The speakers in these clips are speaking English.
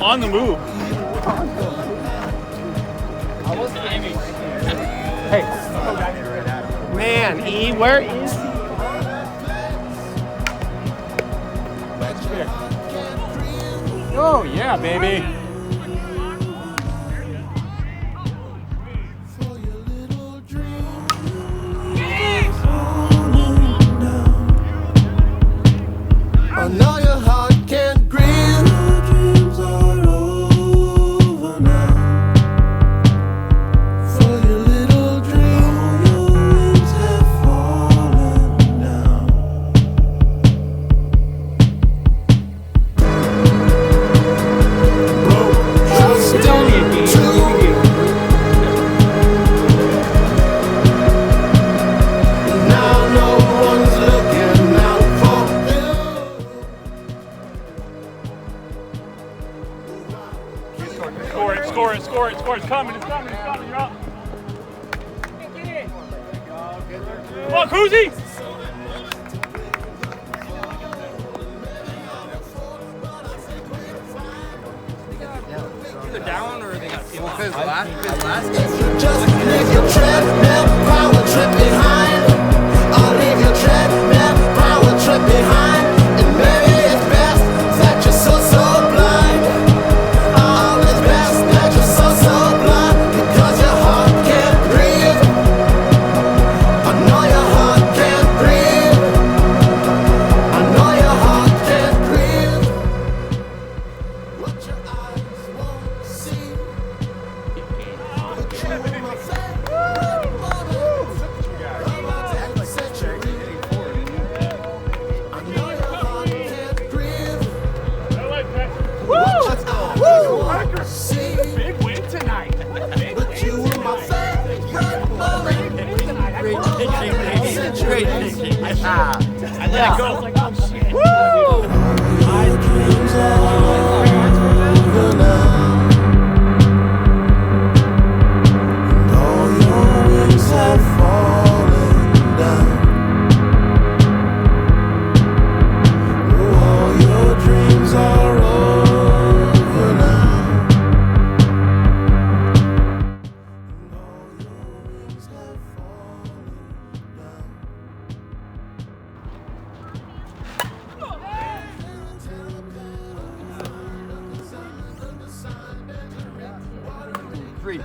on the move. Hey, man, E, where is he? Oh, yeah, baby. I know your heart can't grieve. Your dreams are over now. For your little dream, all your wings have fallen down. Trust It's only a game. It's only a game. now no one's looking out for you. Score it. It's coming. You're up. Come on, Koozie! Either down or they got Just leave your treadmill power trip behind. I'll leave your treadmill power trip behind. And maybe it's best that you're so blind. Oh, it's best that you're so blind. Because your heart can't breathe. I know your heart can't breathe. I know your heart can't breathe. What your eyes won't see. Big win tonight. Great. I let it go. I was like, oh shit.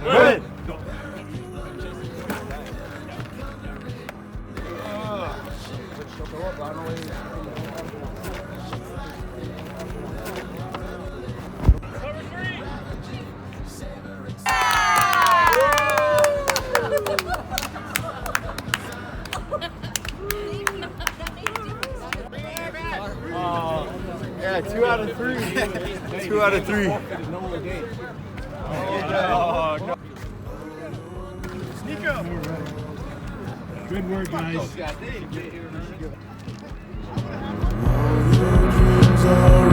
Good. Yeah, 2 out of 3. 2 out of 3. Good work, guys. All your dreams are